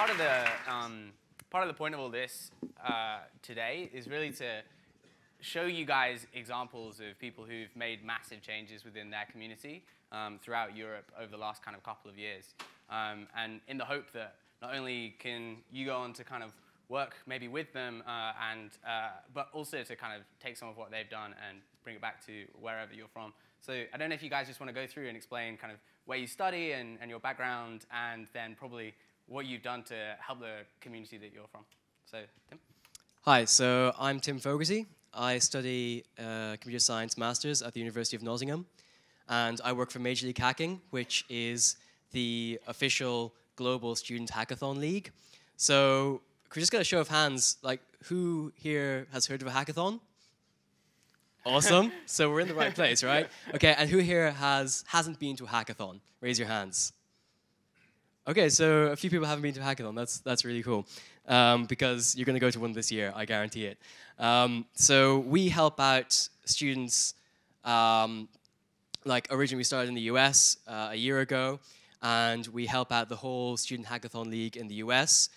part of the point of all this today is really to show you guys examples of people who've made massive changes within their community throughout Europe over the last kind of couple of years. And in the hope that not only can you go on to kind of work maybe with them, but also to kind of take some of what they've done and bring it back to wherever you're from. So I don't know if you guys just want to go through and explain kind of where you study and your background, and then probably what you've done to help the community that you're from. So, Tim? Hi, so I'm Tim Fogarty. I study computer science masters at the University of Nottingham, and I work for Major League Hacking, which is the official global student hackathon league. So could we just get a show of hands, like who here has heard of a hackathon? Awesome. So we're in the right place, right? Okay, and who here hasn't been to a hackathon? Raise your hands. Okay, so a few people haven't been to a hackathon. That's really cool, because you're going to go to one this year, I guarantee it. So we help out students. Like originally we started in the US a year ago, and we help out the whole Student Hackathon League in the US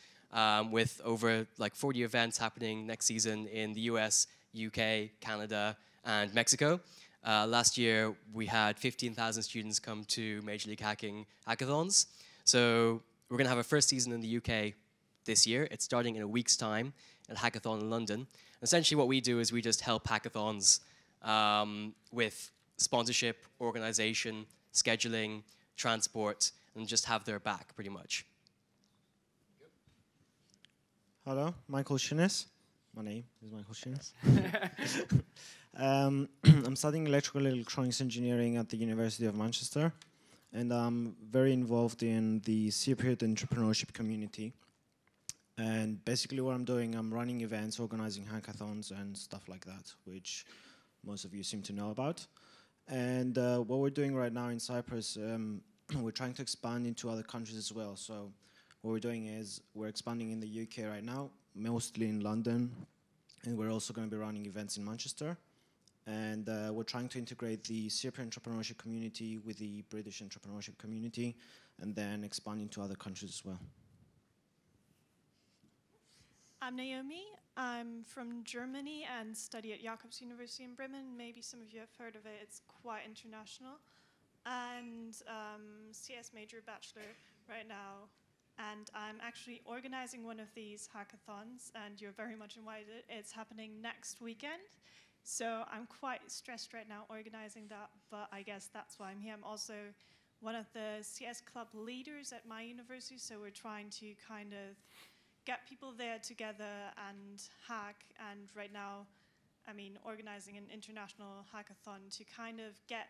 with over like 40 events happening next season in the US, UK, Canada, and Mexico. Last year we had 15,000 students come to Major League Hacking hackathons. So we're going to have a first season in the UK this year. It's starting in a week's time at Hackathon in London. Essentially what we do is we just help hackathons with sponsorship, organization, scheduling, transport, and just have their back pretty much. Hello, Michael Shinnis. My name is Michael Shinnis. I'm studying electrical electronics engineering at the University of Manchester, and I'm very involved in the Cypriot entrepreneurship community. And basically what I'm doing, I'm running events, organizing hackathons and stuff like that, which most of you seem to know about. And what we're doing right now in Cyprus, we're trying to expand into other countries as well. So what we're doing is we're expanding in the UK right now, mostly in London, and we're also going to be running events in Manchester. And we're trying to integrate the Cypriot entrepreneurship community with the British entrepreneurship community, and then expand into other countries as well. I'm Naomi. I'm from Germany and study at Jakobs University in Bremen. Maybe some of you have heard of it. It's quite international. And CS major bachelor right now. And I'm actually organizing one of these hackathons, and you're very much invited. It's happening next weekend. So I'm quite stressed right now organizing that, but I guess that's why I'm here. I'm also one of the CS club leaders at my university, so we're trying to kind of get people there together and hack. And right now, I mean, organizing an international hackathon to kind of get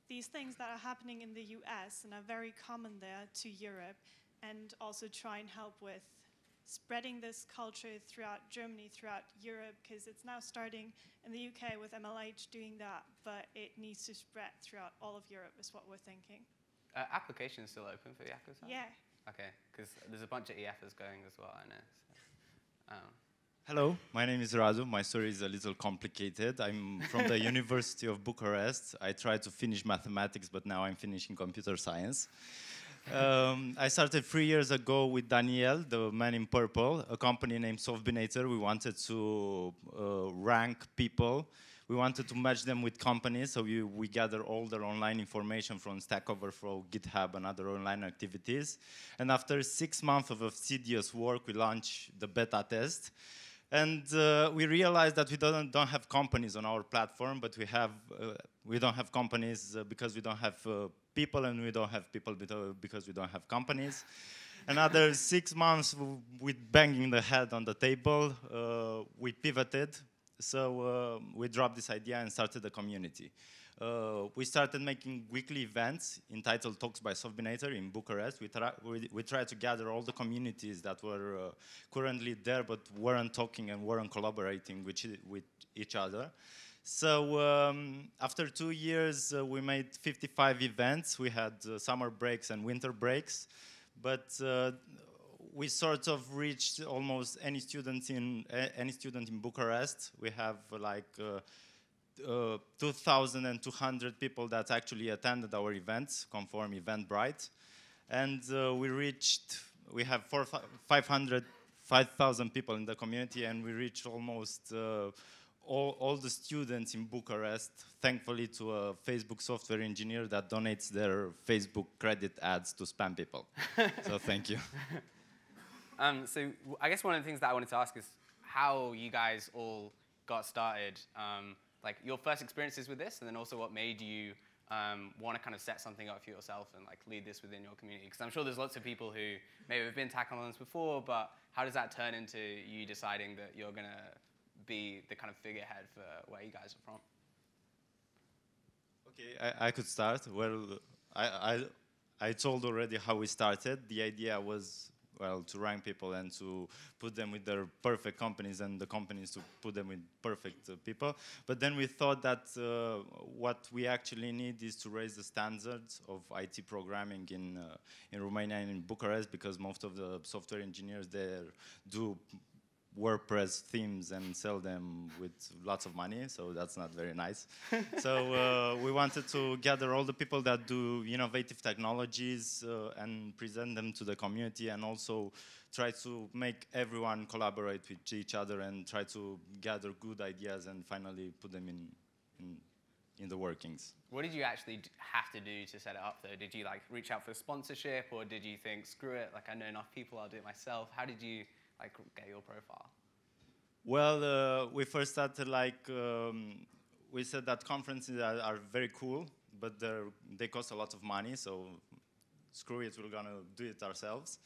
these things that are happening in the US and are very common there to Europe, and also try and help with spreading this culture throughout Germany, throughout Europe, because it's now starting in the UK with MLH doing that, but it needs to spread throughout all of Europe is what we're thinking. Applications still open for the hackathon? Yeah. Okay, because there's a bunch of EFers going as well, I know. So, Hello, my name is Radu. My story is a little complicated. I'm from the University of Bucharest. I tried to finish mathematics, but now I'm finishing computer science. I started 3 years ago with Daniel, the man in purple, a company named Softbinator. We wanted to rank people. We wanted to match them with companies, so we gather all their online information from Stack Overflow, GitHub, and other online activities. And after 6 months of assiduous work, we launched the beta test. And we realized that we don't have companies on our platform, but we don't have companies because we don't have people, and we don't have people because we don't have companies. Another 6 months with banging the head on the table, we pivoted. So we dropped this idea and started a community. We started making weekly events entitled Talks by Softbinator in Bucharest. We tried to gather all the communities that were currently there but weren't talking and weren't collaborating with each other. So after 2 years, we made 55 events. We had summer breaks and winter breaks. But we sort of reached almost any student in Bucharest. We have like 2,200 people that actually attended our events, conform Eventbrite. And we reached we have 5,000 people in the community, and we reach almost all the students in Bucharest, thankfully to a Facebook software engineer that donates their Facebook credit ads to spam people. So thank you. So I guess one of the things that I wanted to ask is how you guys all got started, like your first experiences with this, and then also what made you want to kind of set something up for yourself and like lead this within your community. Because I'm sure there's lots of people who maybe have been to hackathons before, but how does that turn into you deciding that you're going to be the kind of figurehead for where you guys are from? Okay, I could start. Well, I told already how we started. The idea was, well, to rank people and to put them with their perfect companies, and the companies to put them with perfect people. But then we thought that what we actually need is to raise the standards of IT programming in Romania and in Bucharest, because most of the software engineers there do WordPress themes and sell them with lots of money, so that's not very nice. So we wanted to gather all the people that do innovative technologies and present them to the community, and also try to make everyone collaborate with each other and try to gather good ideas and finally put them in the workings. What did you actually have to do to set it up though? Did you like reach out for sponsorship, or did you think, screw it, like I know enough people, I'll do it myself? How did you like get your profile? Well, we first started like, we said that conferences are very cool, but they cost a lot of money, so screw it, we're gonna do it ourselves.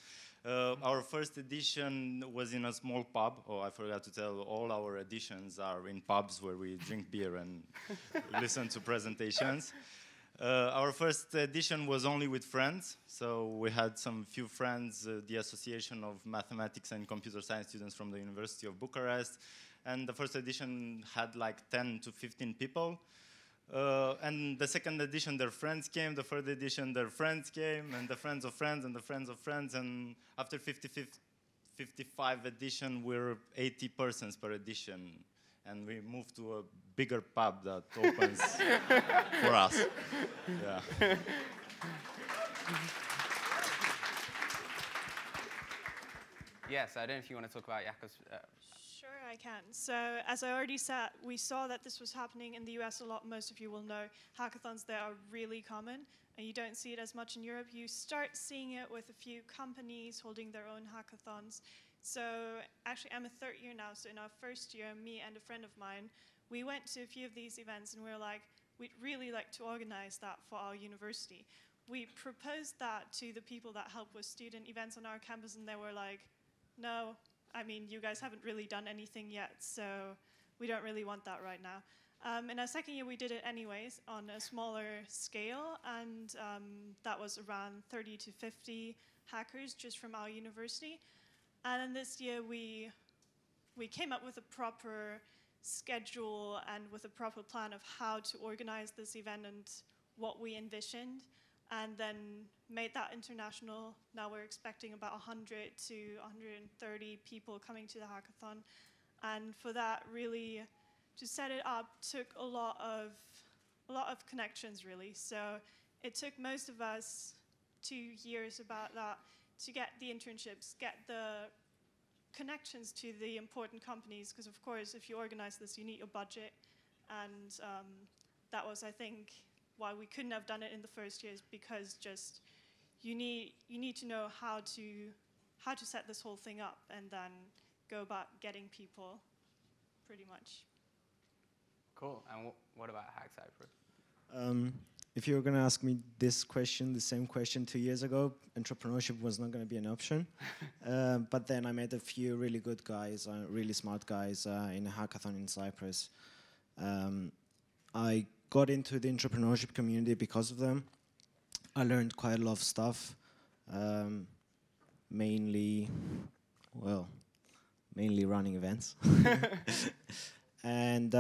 Our first edition was in a small pub. Oh, I forgot to tell, all our editions are in pubs where we drink beer and listen to presentations. Our first edition was only with friends, so we had some few friends, the Association of Mathematics and Computer Science students from the University of Bucharest, and the first edition had like 10 to 15 people. And the second edition, their friends came, the third edition, their friends came, and the friends of friends, and the friends of friends, and after 55 edition, we're 80 persons per edition. And we moved to a bigger pub that opens for us. Yeah. Yes, I don't know if you want to talk about Jakob's. Sure, I can. So, as I already said, we saw that this was happening in the US a lot. Most of you will know hackathons there are really common, and you don't see it as much in Europe. You start seeing it with a few companies holding their own hackathons. So actually, I'm a third year now, so in our first year, me and a friend of mine, we went to a few of these events, and we were like, we'd really like to organize that for our university. We proposed that to the people that help with student events on our campus, and they were like, no, I mean, you guys haven't really done anything yet, so we don't really want that right now. In our second year, we did it anyways on a smaller scale, and that was around 30 to 50 hackers just from our university. And then this year, we came up with a proper schedule and with a proper plan of how to organize this event and what we envisioned, and then made that international. Now we're expecting about 100 to 130 people coming to the hackathon. And for that, really, to set it up took a lot of connections, really. So it took most of us 2 years about that, to get the internships, get the connections to the important companies, because of course, if you organize this, you need a budget, and that was, I think, why we couldn't have done it in the first years, because just you need to know how to set this whole thing up, and then go about getting people, pretty much. Cool. And what about Hack Cyprus? If you were going to ask me this question, the same question 2 years ago, entrepreneurship was not going to be an option. But then I met a few really good guys, really smart guys in a hackathon in Cyprus. I got into the entrepreneurship community because of them. I learned quite a lot of stuff, mainly running events. And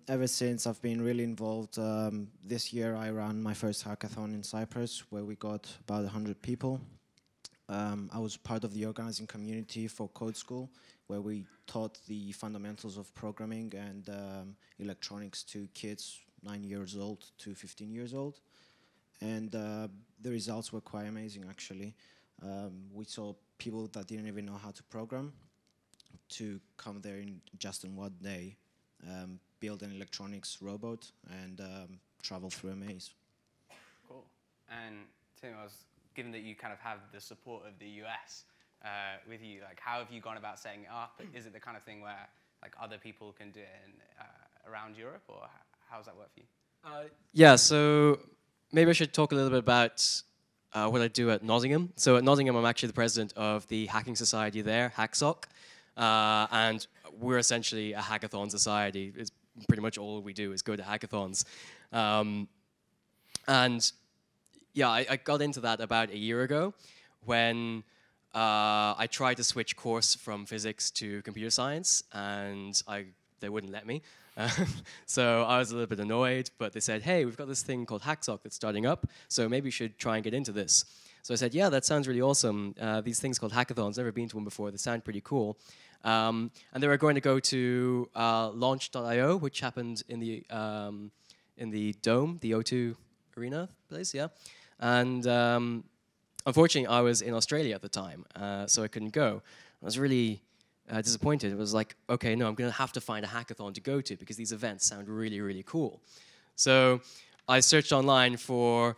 ever since, I've been really involved. This year, I ran my first hackathon in Cyprus, where we got about 100 people. I was part of the organizing community for Code School, where we taught the fundamentals of programming and electronics to kids 9 years old to 15 years old. And the results were quite amazing, actually. We saw people that didn't even know how to program to come there in just in one day, build an electronics robot, and travel through a maze. Cool. And Tim, given that you kind of have the support of the US with you, like how have you gone about setting it up? Is it the kind of thing where like other people can do it around Europe, or how does that work for you? Yeah, so maybe I should talk a little bit about what I do at Nottingham. So at Nottingham, I'm actually the president of the hacking society there, HackSoc, and we're essentially a hackathon society. It's pretty much all we do is go to hackathons. And yeah, I got into that about a year ago when I tried to switch course from physics to computer science, and they wouldn't let me. So I was a little bit annoyed, but they said, hey, we've got this thing called HackSoc that's starting up, so maybe you should try and get into this. So I said, yeah, that sounds really awesome. These things called hackathons, never been to one before, they sound pretty cool. And they were going to go to launch.io, which happened in the Dome, the O2 Arena place, yeah. And unfortunately, I was in Australia at the time, so I couldn't go. I was really disappointed. It was like, okay, no, I'm going to have to find a hackathon to go to because these events sound really, really cool. So I searched online for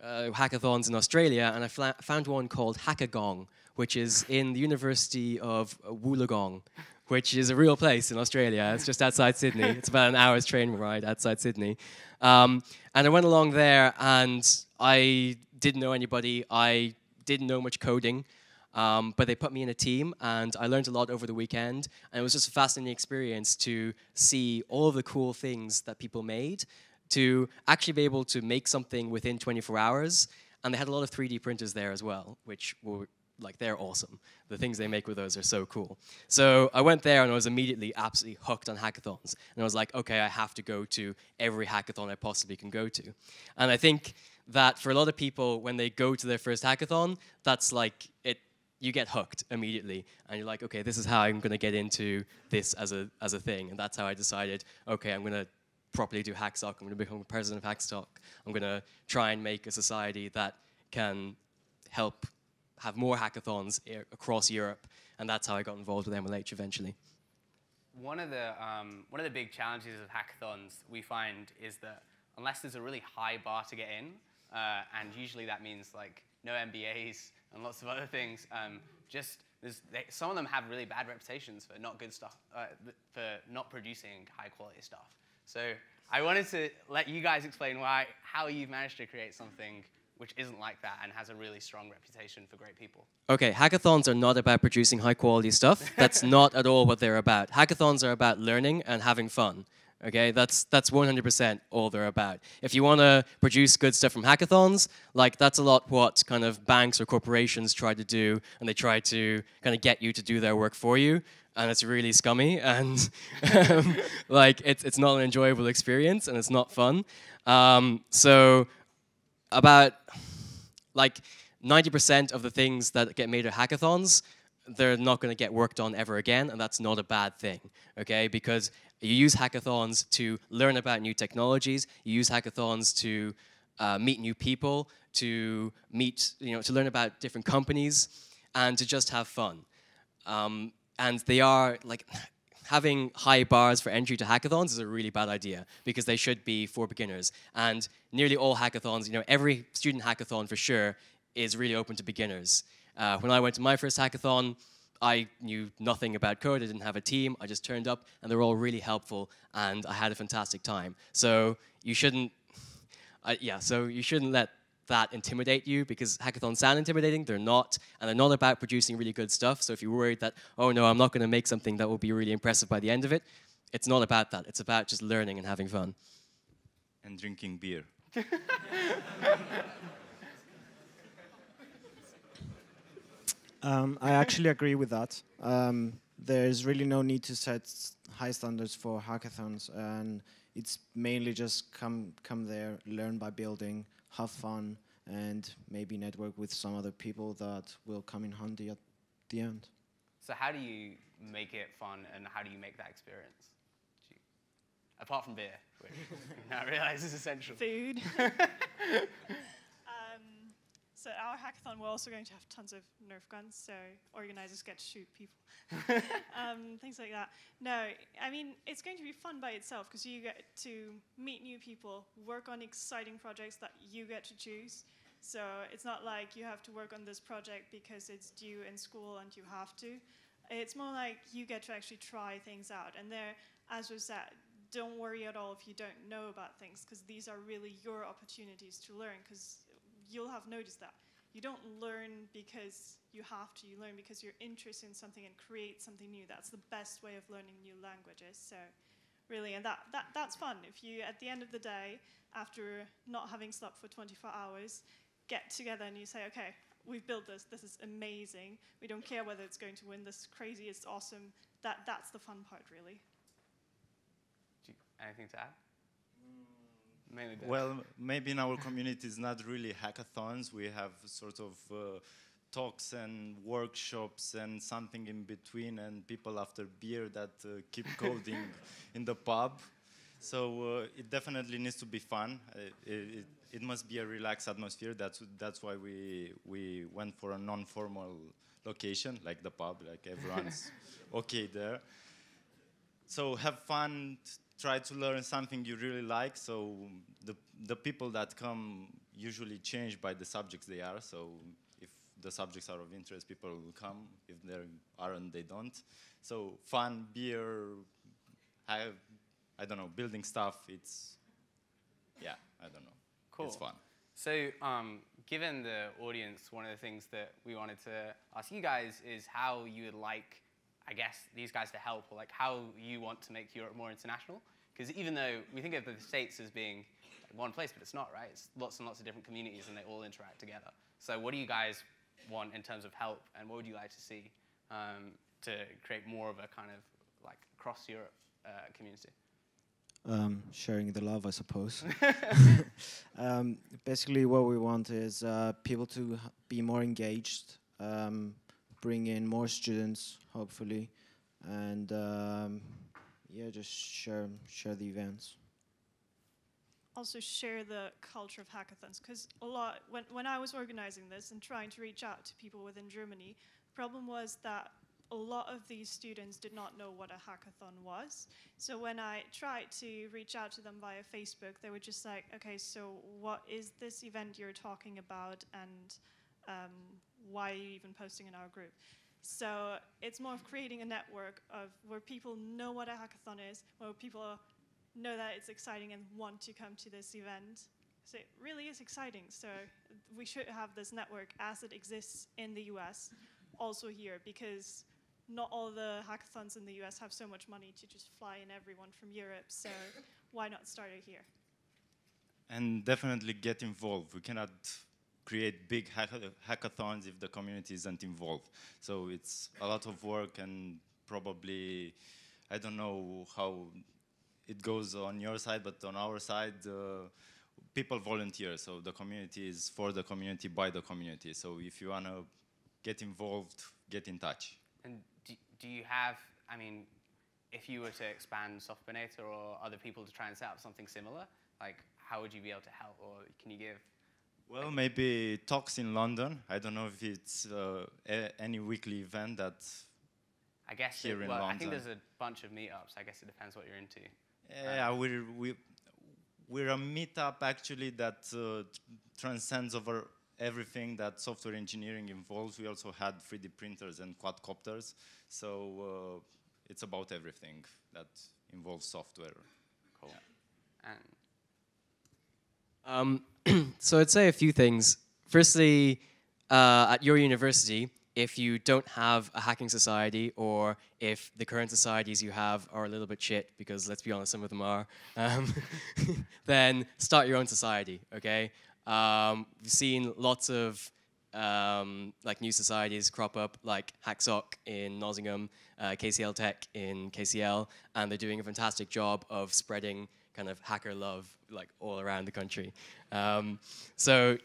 hackathons in Australia, and I found one called Hackagong, which is in the University of Wollongong, which is a real place in Australia. It's just outside Sydney. It's about an hour's train ride outside Sydney. And I went along there, and I didn't know anybody. I didn't know much coding. But they put me in a team, and I learned a lot over the weekend. And it was just a fascinating experience to see all of the cool things that people made, to actually be able to make something within 24 hours. And they had a lot of 3D printers there as well, which were, like, they're awesome. The things they make with those are so cool. So I went there, and I was immediately absolutely hooked on hackathons. And I was like, okay, I have to go to every hackathon I possibly can go to. And I think that for a lot of people, when they go to their first hackathon, that's like it. You get hooked immediately, and you're like, okay, this is how I'm going to get into this as a thing. And that's how I decided, okay, I'm going to properly do HackSoc. I'm going to become president of HackSoc. I'm going to try and make a society that can help have more hackathons across Europe. And that's how I got involved with MLH eventually. One of the big challenges of hackathons we find is that unless there's a really high bar to get in, and usually that means like no MBAs and lots of other things, some of them have really bad reputations for not good stuff, for not producing high quality stuff. So I wanted to let you guys explain how you've managed to create something which isn't like that and has a really strong reputation for great people. Okay, hackathons are not about producing high quality stuff. That's not at all what they're about. Hackathons are about learning and having fun. Okay, that's 100% all they're about. If you want to produce good stuff from hackathons, like that's a lot what kind of banks or corporations try to do, and they try to kind of get you to do their work for you, and it's really scummy, and like it's not an enjoyable experience, and it's not fun. So about like 90% of the things that get made at hackathons, they're not going to get worked on ever again, and that's not a bad thing, okay? Because you use hackathons to learn about new technologies. You use hackathons to meet new people, to learn about different companies, and to just have fun. And they are like having high bars for entry to hackathons is a really bad idea because they should be for beginners. And nearly all hackathons, every student hackathon for sure is really open to beginners. When I went to my first hackathon, I knew nothing about code. I didn't have a team. I just turned up, and they were all really helpful, and I had a fantastic time. So you shouldn't, you shouldn't let that intimidate you because hackathons sound intimidating. They're not, and they're not about producing really good stuff. So if you're worried that, oh no, I'm not going to make something that will be really impressive by the end of it, it's not about that. It's about just learning and having fun. And drinking beer. I actually agree with that. There's really no need to set high standards for hackathons, and it's mainly just come there, learn by building, have fun, and maybe network with some other people that will come in handy at the end. So how do you make it fun, and how do you make that experience? Apart from beer, which I realize is essential. Food. So our hackathon, we're also going to have tons of Nerf guns, so organizers get to shoot people. Things like that. No, I mean, it's going to be fun by itself because you get to meet new people, work on exciting projects that you get to choose. So it's not like you have to work on this project because it's due in school and you have to. It's more like you get to actually try things out. And there, as was said, don't worry at all if you don't know about things, because these are really your opportunities to learn, because you'll have noticed that. You don't learn because you have to, you learn because you're interested in something and create something new. That's the best way of learning new languages. So really, and that's fun. If you, at the end of the day, after not having slept for 24 hours, get together and you say, okay, we've built this is amazing. We don't care whether it's going to win, this is crazy, it's awesome. That's the fun part, really. Anything to add? Mainly well, maybe in our community it's not really hackathons. We have sort of talks and workshops and something in between, and people after beer that keep coding in the pub. So it definitely needs to be fun. It must be a relaxed atmosphere. That's why we went for a non-formal location, like the pub, like everyone's okay there. So have fun, try to learn something you really like. So the people that come usually change by the subjects they are. So if the subjects are of interest, people will come. If they aren't, they don't. So fun, beer, I don't know, building stuff. It's, yeah, I don't know. Cool. It's fun. So given the audience, one of the things that we wanted to ask you guys is how you would like, I guess, these guys to help, or like how you want to make Europe more international. Because even though we think of the States as being one place, but it's not, right? It's lots and lots of different communities and they all interact together. So what do you guys want in terms of help, and what would you like to see to create more of a kind of like across Europe community? Sharing the love, I suppose. Basically, what we want is people to be more engaged, bring in more students, hopefully, and yeah, just share the events. Also share the culture of hackathons, because a lot, when I was organizing this and trying to reach out to people within Germany, the problem was that a lot of these students did not know what a hackathon was. So when I tried to reach out to them via Facebook, they were just like, okay, so what is this event you're talking about, and why are you even posting in our group? So it's more of creating a network of where people know what a hackathon is, where people know that it's exciting and want to come to this event. So it really is exciting. So we should have this network as it exists in the US, also here, because not all the hackathons in the US have so much money to just fly in everyone from Europe, so why not start it here? And definitely get involved. We cannot create big hackathons if the community isn't involved. So it's a lot of work, and probably, I don't know how it goes on your side, but on our side, people volunteer. So the community is for the community, by the community. So if you want to get involved, get in touch. And do you have, I mean, if you were to expand Softbanator or other people to try and set up something similar, like how would you be able to help, or can you give? Well, maybe talks in London. I don't know if it's any weekly event that I guess here in London. I think there's a bunch of meetups. I guess it depends what you're into. Yeah, we're a meetup actually that transcends over everything that software engineering involves. We also had 3D printers and quadcopters, so it's about everything that involves software. Cool. Yeah. And So I'd say a few things. Firstly, at your university, if you don't have a hacking society, or if the current societies you have are a little bit shit, because let's be honest, some of them are, then start your own society, okay? We've seen lots of like new societies crop up, like HackSoc in Nottingham, KCL Tech in KCL, and they're doing a fantastic job of spreading kind of hacker love like all around the country. So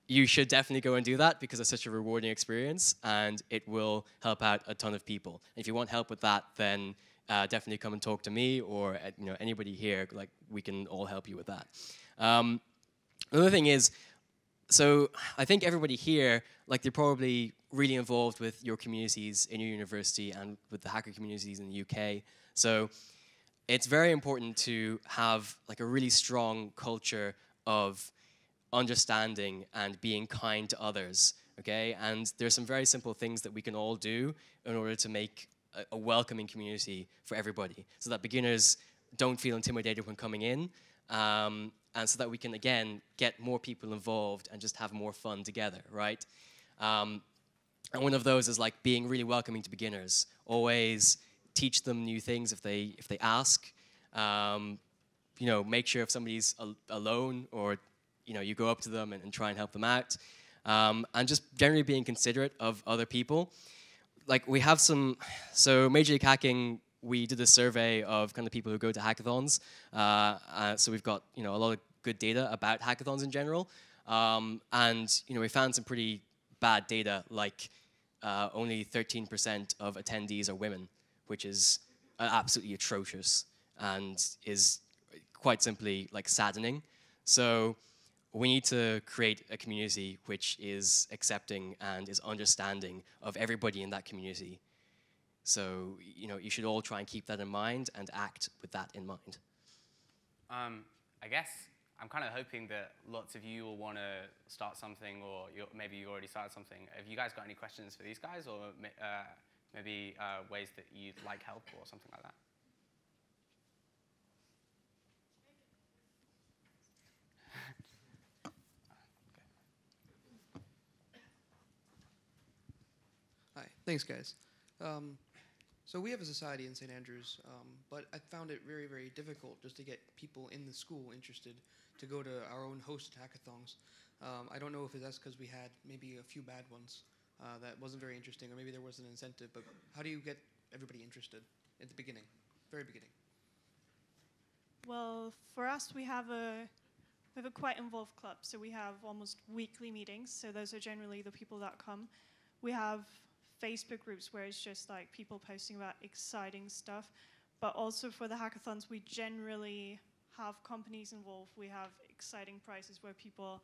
you should definitely go and do that, because it's such a rewarding experience and it will help out a ton of people. If you want help with that, then definitely come and talk to me, or anybody here. Like, we can all help you with that. Another thing is, So I think everybody here, like they're probably really involved with your communities in your university and with the hacker communities in the UK. So it's very important to have like a really strong culture of understanding and being kind to others, okay? And there's some very simple things that we can all do in order to make a welcoming community for everybody, so that beginners don't feel intimidated when coming in, and so that we can, again, get more people involved and just have more fun together, right? And one of those is like being really welcoming to beginners. Always teach them new things if they ask. You know, make sure if somebody's alone, or you know, you go up to them and try and help them out, and just generally being considerate of other people. Like we have some, so Major League Hacking, we did a survey of kind of people who go to hackathons. So we've got, you know, a lot of good data about hackathons in general, and you know, we found some pretty bad data, like only 13% of attendees are women, which is absolutely atrocious and is quite simply like saddening. So we need to create a community which is accepting and is understanding of everybody in that community. So, you know, you should all try and keep that in mind and act with that in mind. I guess I'm kind of hoping that lots of you will want to start something, or maybe you already started something. Have you guys got any questions for these guys, or maybe ways that you'd like help or something like that? Hi, thanks guys. So we have a society in St. Andrews, but I found it very, very difficult just to get people in the school interested to go to our own hosted hackathons. I don't know if that's because we had maybe a few bad ones that wasn't very interesting, or maybe there was an incentive, but how do you get everybody interested at the beginning, very beginning? Well, for us, we have a quite involved club, so we have almost weekly meetings, so those are generally the people that come. We have Facebook groups where it's just like people posting about exciting stuff, but also for the hackathons, we generally have companies involved. We have exciting prizes where people,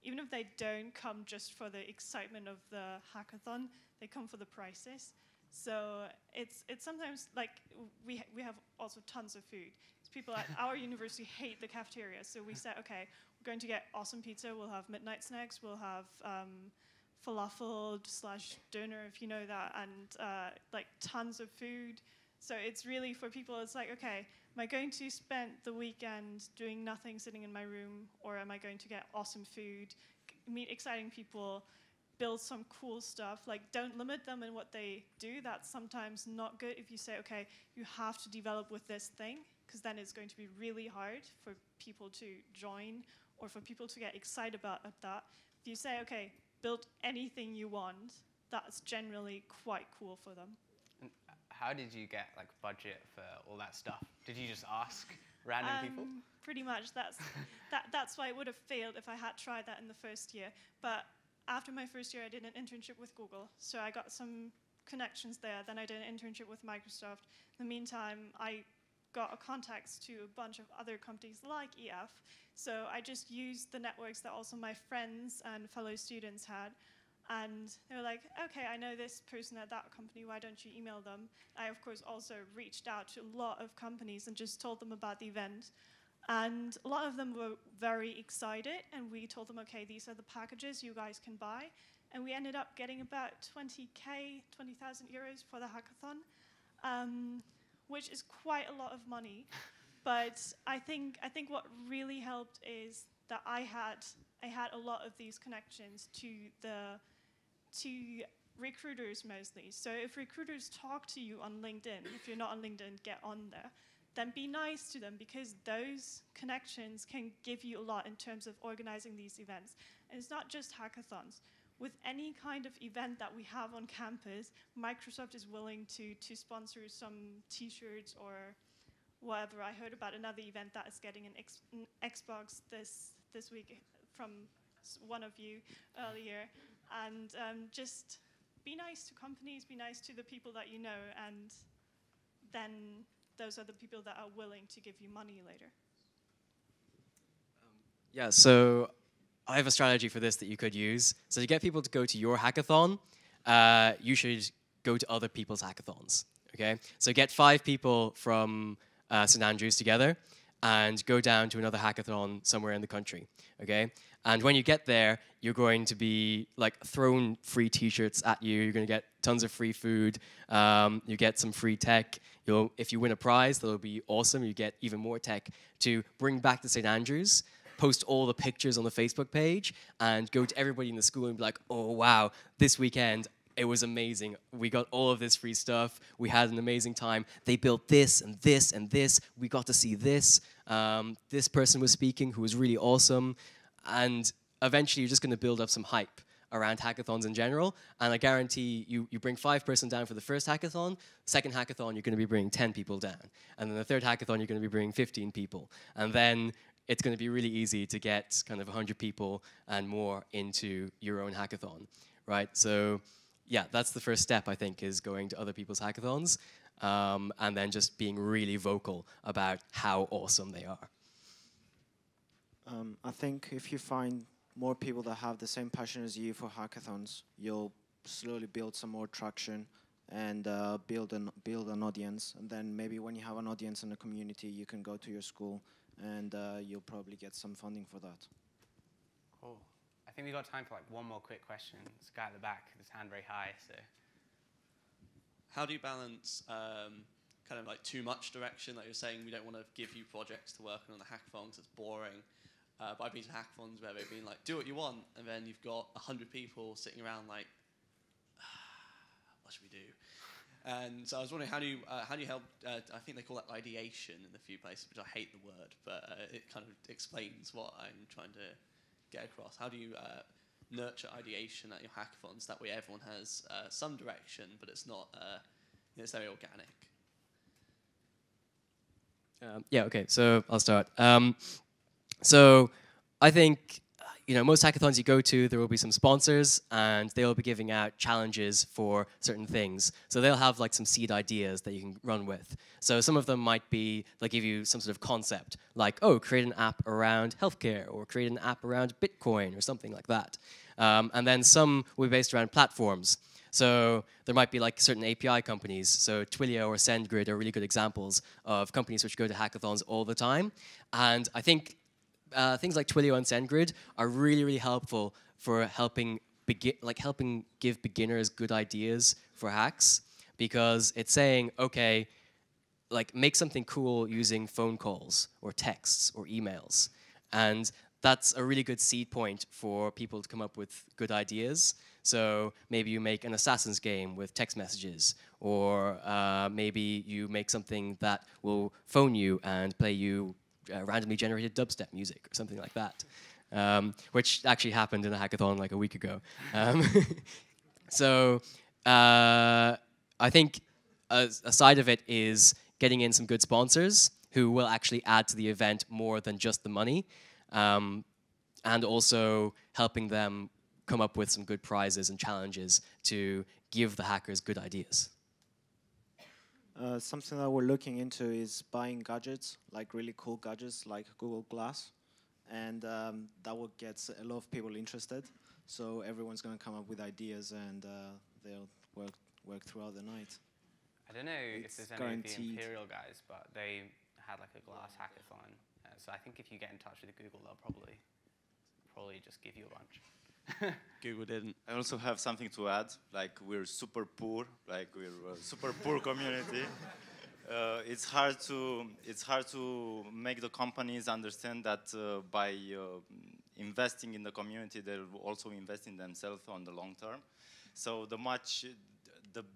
even if they don't come just for the excitement of the hackathon, they come for the prizes. So it's sometimes like we have also tons of food. People at our university hate the cafeteria, so we said, okay, we're going to get awesome pizza. We'll have midnight snacks. We'll have falafel / doner, if you know that, and like tons of food. So it's really for people, it's like, okay, am I going to spend the weekend doing nothing, sitting in my room, or am I going to get awesome food, meet exciting people, build some cool stuff? Like, don't limit them in what they do. That's sometimes not good if you say, okay, you have to develop with this thing, because then it's going to be really hard for people to join or for people to get excited about that. If you say, okay, build anything you want, that's generally quite cool for them. And how did you get like budget for all that stuff? Did you just ask random people? Pretty much. That's why it would have failed if I had tried that in the first year. But after my first year, I did an internship with Google, so I got some connections there. Then I did an internship with Microsoft. In the meantime, I got contacts to a bunch of other companies like EF. So I just used the networks that also my friends and fellow students had. And they were like, okay, I know this person at that company, why don't you email them? I, of course, also reached out to a lot of companies and just told them about the event. And a lot of them were very excited, and we told them, okay, these are the packages you guys can buy. And we ended up getting about 20,000 euros for the hackathon, which is quite a lot of money. But I think what really helped is that I had a lot of these connections to recruiters mostly. So if recruiters talk to you on LinkedIn, if you're not on LinkedIn, get on there. Then be nice to them, because those connections can give you a lot in terms of organizing these events. And it's not just hackathons. With any kind of event that we have on campus, Microsoft is willing to sponsor some t-shirts or whatever. I heard about another event that is getting an Xbox this week from one of you earlier. And just be nice to companies, be nice to the people that you know, and then those are the people that are willing to give you money later. Yeah, so I have a strategy for this that you could use. So to get people to go to your hackathon, you should go to other people's hackathons. Okay, so get 5 people from St Andrews together and go down to another hackathon somewhere in the country. Okay, and when you get there, you're going to be like thrown free T-shirts at you. You're going to get tons of free food. You get some free tech. If you win a prize, that'll be awesome. You get even more tech to bring back to St Andrews. Post all the pictures on the Facebook page and go to everybody in the school and be like, oh, wow, this weekend, it was amazing. We got all of this free stuff. We had an amazing time. They built this and this and this. We got to see this. This person was speaking who was really awesome. And eventually, you're just going to build up some hype around hackathons in general. And I guarantee you bring 5 person down for the first hackathon. Second hackathon, you're going to be bringing 10 people down. And then the third hackathon, you're going to be bringing 15 people. And then it's going to be really easy to get kind of 100 people and more into your own hackathon, right? So yeah, that's the first step, I think, is going to other people's hackathons and then just being really vocal about how awesome they are. I think if you find more people that have the same passion as you for hackathons, you'll slowly build some more traction and build an audience. And then maybe when you have an audience in the community, you can go to your school and you'll probably get some funding for that. Cool. I think we've got time for like one more quick question. This guy at the back, his hand very high. So, how do you balance kind of like too much direction? Like you're saying, we don't want to give you projects to work on the hackathons. It's boring. But I've been to hackathons where they've been like, do what you want, and then you've got 100 people sitting around like, what should we do? And so I was wondering, how do you help? I think they call that ideation in a few places, which I hate the word, but it kind of explains what I'm trying to get across. How do you nurture ideation at your hackathons? That way, everyone has some direction, but it's not it's very organic. Yeah. Okay. So I'll start. So I think, most hackathons you go to, there will be some sponsors, and they'll be giving out challenges for certain things. So they'll have like some seed ideas that you can run with. So some of them might be, they'll give you some sort of concept, like, oh, create an app around healthcare, or create an app around Bitcoin, or something like that. And then some will be based around platforms. So there might be like certain API companies. So Twilio or SendGrid are really good examples of companies which go to hackathons all the time. And I think things like Twilio and SendGrid are really, really helpful for helping give beginners good ideas for hacks, because it's saying, okay, like make something cool using phone calls or texts or emails. And that's a really good seed point for people to come up with good ideas. So maybe you make an Assassin's game with text messages, or maybe you make something that will phone you and play you randomly generated dubstep music or something like that, which actually happened in a hackathon like a week ago. So I think a side of it is getting in some good sponsors who will actually add to the event more than just the money, and also helping them come up with some good prizes and challenges to give the hackers good ideas. Something that we're looking into is buying gadgets, like really cool gadgets like Google Glass, and that will get a lot of people interested. So everyone's going to come up with ideas, and they'll work throughout the night. I don't know if there's any of the Imperial guys, but they had like a glass hackathon. So I think if you get in touch with Google, they'll probably just give you a bunch. Google didn't. I also have something to add. Like, we're super poor. Like, we're a super poor community. It's hard to make the companies understand that by investing in the community, they'll also invest in themselves on the long term. So the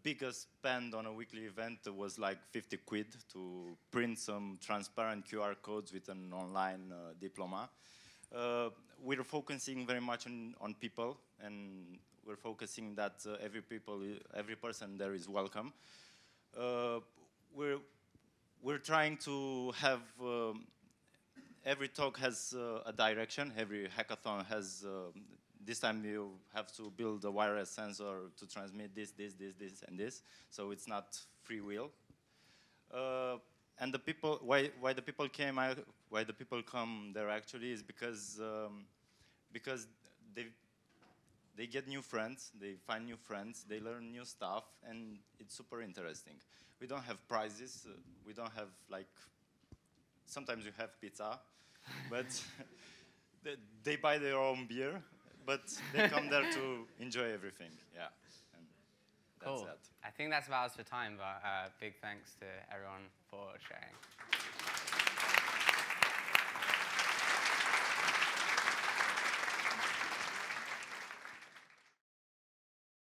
biggest spend on a weekly event was like 50 quid to print some transparent QR codes with an online diploma. We're focusing very much on people, and we're focusing that every person there is welcome. We're trying to have every talk has a direction. Every hackathon has. This time you have to build a wireless sensor to transmit this, and this. So it's not free will. And the people, why the people come there actually is because because they get new friends, they find new friends, they learn new stuff, and it's super interesting. We don't have prizes, we don't have like, sometimes you have pizza, but they buy their own beer, but they come there to enjoy everything, yeah. And that's Cool. that. I think that's about us for time, but big thanks to everyone for sharing.